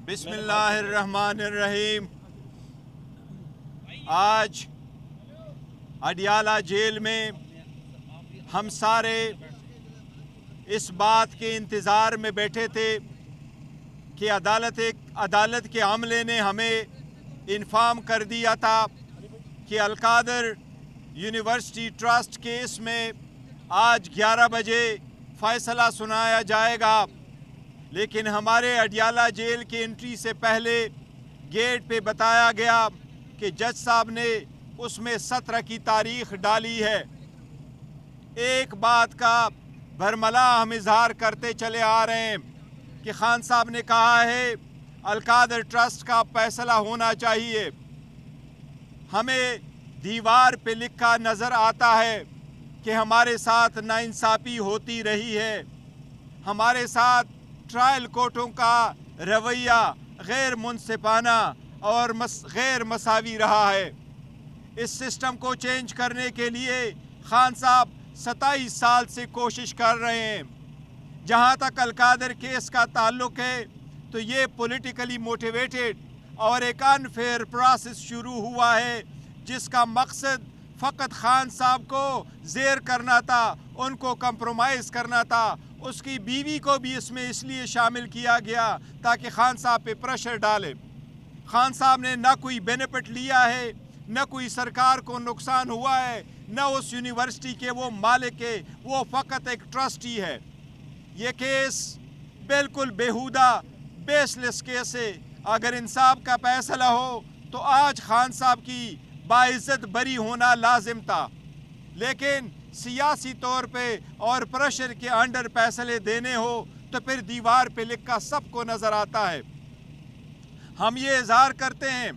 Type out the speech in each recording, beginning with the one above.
बिस्मिल्लाहिर्रहमानिर्रहीम। आज अडियाला जेल में हम सारे इस बात के इंतज़ार में बैठे थे कि अदालत के अमले ने हमें इन्फॉर्म कर दिया था कि अलकादर यूनिवर्सिटी ट्रस्ट केस में आज 11 बजे फ़ैसला सुनाया जाएगा। लेकिन हमारे अडियाला जेल की एंट्री से पहले गेट पे बताया गया कि जज साहब ने उसमें 17 की तारीख डाली है। एक बात का भरमला हम इजहार करते चले आ रहे हैं कि खान साहब ने कहा है अलकादर ट्रस्ट का फैसला होना चाहिए। हमें दीवार पे लिखा नज़र आता है कि हमारे साथ नाइंसाफ़ी होती रही है, हमारे साथ ट्रायल कोर्टों का रवैया गैर मुनसिफाना और गैर मसावी रहा है। इस सिस्टम को चेंज करने के लिए खान साहब 27 साल से कोशिश कर रहे हैं। जहां तक अलकादर केस का ताल्लुक है तो ये पॉलिटिकली मोटिवेटेड और एक अनफेयर प्रोसेस शुरू हुआ है जिसका मकसद फ़कत खान साहब को ज़ेर करना था, उनको कंप्रोमाइज़ करना था। उसकी बीवी को भी इसमें इसलिए शामिल किया गया ताकि खान साहब पे प्रेशर डाले। खान साहब ने न कोई बेनिफिट लिया है, न कोई सरकार को नुकसान हुआ है, न उस यूनिवर्सिटी के वो मालिक है, वो फ़कत एक ट्रस्टी है। ये केस बिल्कुल बेहुदा बेसलेस केस है। अगर इंसाफ का फैसला हो तो आज खान साहब की बाइज्जत बरी होना लाजिम था, लेकिन सियासी तौर पे और प्रेशर के अंडर फैसले देने हो तो फिर दीवार पे लिखा सबको नज़र आता है। हम ये इजहार करते हैं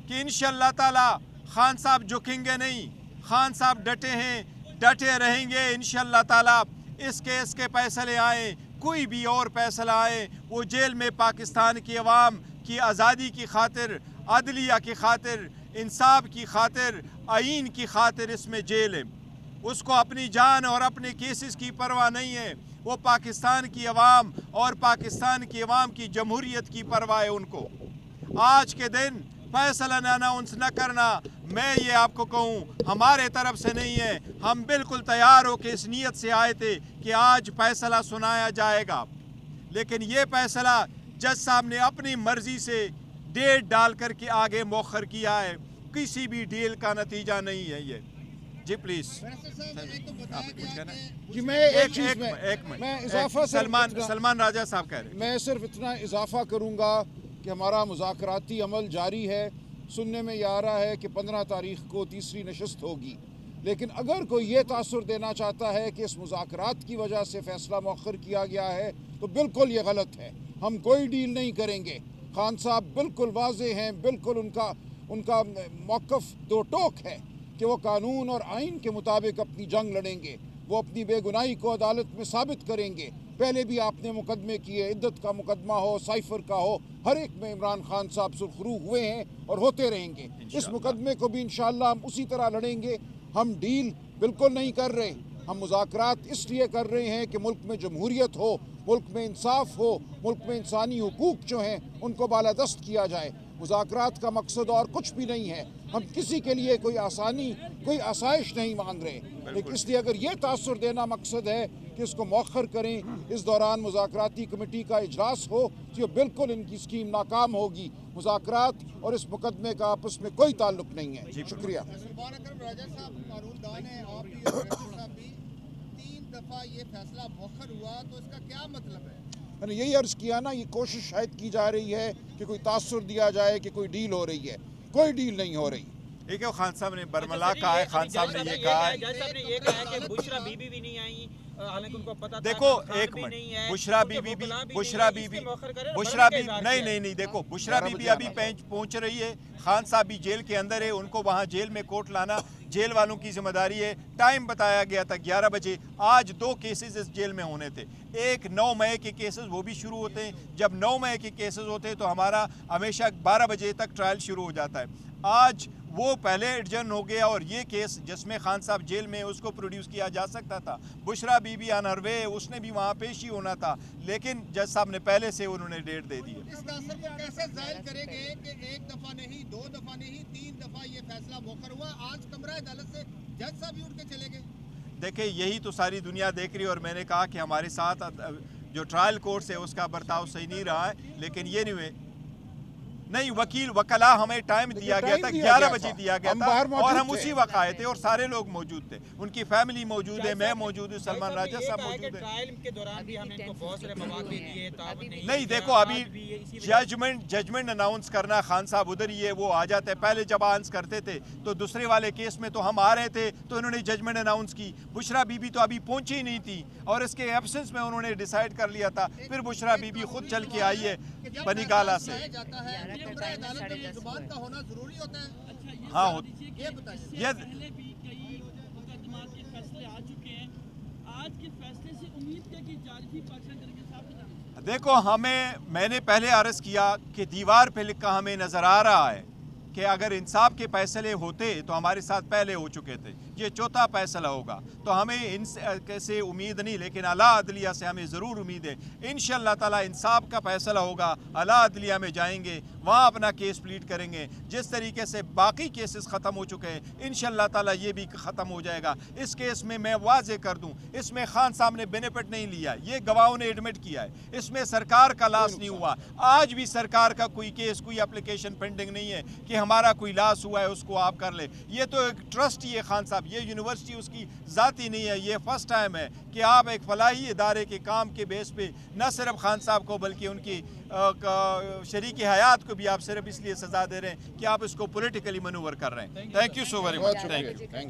कि इंशाअल्लाह ताला खान साहब झुकेंगे नहीं, खान साहब डटे हैं, डटे रहेंगे। इंशाअल्लाह ताला इस केस के फैसले आए, कोई भी और फैसला आए, वो जेल में पाकिस्तान की अवाम की आज़ादी की खातिर, अदलिया की खातिर, इंसाफ की खातिर, आइन की खातिर इसमें जेल है। उसको अपनी जान और अपने केसेस की परवाह नहीं है। वो पाकिस्तान की अवाम और पाकिस्तान की अवाम की जमहूरियत की परवाह है उनको। आज के दिन फैसला अनाउंस न करना, मैं ये आपको कहूँ, हमारे तरफ से नहीं है। हम बिल्कुल तैयार हो के इस नीयत से आए थे कि आज फैसला सुनाया जाएगा, लेकिन ये फैसला जज साहब ने अपनी मर्जी से डेट डाल कर के आगे मौखर किया है। किसी भी डील का नतीजा नहीं है ये। जी प्लीज जी, मैं एक मिनट सलमान राजा साहब कह रहे हैं। मैं सिर्फ इतना इजाफा करूंगा कि हमारा मुज़ाकराती अमल जारी है। सुनने में ये आ रहा है कि 15 तारीख को तीसरी नशस्त होगी, लेकिन अगर कोई ये तासुर देना चाहता है कि इस मुज़ाकरात की वजह से फ़ैसला मौखर किया गया है तो बिल्कुल ये गलत है। हम कोई डील नहीं करेंगे। खान साहब बिल्कुल वाज़े हैं, बिल्कुल उनका मौक़िफ़ दो टोक है कि वो कानून और आइन के मुताबिक अपनी जंग लड़ेंगे। वो अपनी बेगुनाही को अदालत में साबित करेंगे। पहले भी आपने मुकदमे किए, इद्दत का मुकदमा हो, साइफर का हो, हर एक में इमरान खान साहब सुरखरू हुए हैं और होते रहेंगे। इस मुकदमे को भी इंशाअल्लाह हम उसी तरह लड़ेंगे। हम डील बिल्कुल नहीं कर रहे, हम मुज़ाकरात इसलिए कर रहे हैं कि मुल्क में जमहूरियत हो, मुल्क में इंसाफ हो, मुल्क में इंसानी हुकूक जो हैं उनको बालादस्त किया जाए। मुज़ाकरात का मकसद और कुछ भी नहीं है। हम किसी के लिए कोई आसानी, कोई आसाइश नहीं मांग रहे, लेकिन इसलिए अगर ये तासुर देना मकसद है कि इसको मौखर करें, इस दौरान मुज़ाकराती कमेटी का इजलास हो, तो बिल्कुल इनकी स्कीम नाकाम होगी। मुज़ाकरात और इस मुकदमे का आपस में कोई ताल्लुक नहीं है। शुक्रिया। ये फैसला मौखर हुआ तो इसका क्या मतलब है? मैंने यही अर्ज़ किया ना, ये कोशिश शायद की जा रही है कि कोई तासुर दिया जाए कि कोई डील हो रही है। कोई डील नहीं हो रही। ठीक है, खान साहब ने बरमला कहा है, खान साहब ने ये कहा है। जज साहब ने ये कहा है कि बुशरा बीबी भी नहीं आई, हालांकि उनको पता था। देखो एक मिनट, बुशरा बीबी नहीं, देखो बुशरा बीबी अभी पहुंच रही है। खान साहब भी जेल के अंदर है, उनको वहां जेल में कोर्ट लाना जेल वालों की जिम्मेदारी है। टाइम बताया गया था 11 बजे। आज 2 केसेस इस जेल में होने थे। एक 9 मई के केसेस, वो भी शुरू होते हैं। जब 9 मई के केसेस होते हैं तो हमारा हमेशा 12 बजे तक ट्रायल शुरू हो जाता है। आज वो पहले एडजर्न हो गया और ये केस जिसमें खान साहब जेल में उसको प्रोड्यूस किया जा सकता था। बुशरा बीबी ऑन हर वे, उसने भी वहाँ पेश ही होना था, लेकिन जज साहब ने पहले से उन्होंने डेट दे दी। इस तासर को कैसे जाहिर करेंगे कि एक दफा नहीं, दो दफा नहीं, 3 दफा ये फैसला मुकर हुआ, आज कमरा अदालत से जज साहब भी उठ के चले गए। देखिए यही तो सारी दुनिया देख रही है, और मैंने कहा कि हमारे साथ जो ट्रायल कोर्ट है उसका बर्ताव सही नहीं रहा है, लेकिन ये नहीं वकला हमें टाइम दिया गया था, 11 बजे दिया गया था और हम उसी वक्त आए थे और सारे लोग मौजूद थे, उनकी फैमिली मौजूद है, मैं मौजूद हूँ, सलमान राजा साहब मौजूद है। ट्रायल के दौरान भी हमने इनको बहुत सारे मौके दिए, ताबत नहीं देखो अभी जजमेंट अनाउंस करना, खान साहब उधर ही है, वो आ जाते हैं। पहले जब अनाउंस करते थे तो दूसरे वाले केस में तो हम आ रहे थे तो इन्होंने जजमेंट अनाउंस की। बुशरा बीबी तो अभी पहुंची नहीं थी और इसके एब्सेंस में उन्होंने डिसाइड कर लिया था। फिर बुशरा बीबी खुद चल के आई है बनीगाला से। जाता है कमरा अदालत में जुबान का होना जरूरी होता है। हाँ ये बताइए, ये पहले भी कई मुकदमात के फैसले आ चुके हैं, आज के फैसले से उम्मीद है कि जज भी पाकिस्तान तरीके साहब देखो मैंने पहले अर्ज किया कि दीवार पे लिखा हमें नज़र आ रहा है कि अगर इंसाफ के फैसले होते तो हमारे साथ पहले हो चुके थे, ये चौथा फैसला होगा, तो हमें इनसे कैसे उम्मीद नहीं, लेकिन अला अदलिया से हमें ज़रूर उम्मीद है। इंशाअल्लाह ताला इंसाफ का फैसला होगा, अला अदलिया में जाएंगे, वहाँ अपना केस प्लीड करेंगे। जिस तरीके से बाकी केसेस ख़त्म हो चुके हैं, इंशाअल्लाह ताला ये भी ख़त्म हो जाएगा। इस केस में मैं वाज़े कर दूँ, इसमें खान साहब ने बेनिफिट नहीं लिया, ये गवाहों ने एडमिट किया है, इसमें सरकार का लॉस नहीं हुआ। आज भी सरकार का कोई केस, कोई एप्लीकेशन पेंडिंग नहीं है कि हमारा कोई लॉस हुआ है उसको आप कर ले। ये तो एक ट्रस्ट ही है खान साहब, ये यूनिवर्सिटी उसकी ज़ाती नहीं है। ये फर्स्ट टाइम है कि आप एक फलाही इदारे के काम के बेस पे न सिर्फ खान साहब को बल्कि उनकी शरीक हयात को भी आप सिर्फ इसलिए सज़ा दे रहे हैं कि आप इसको पॉलिटिकली मनूवर कर रहे हैं। Thank you so very much. Thank you.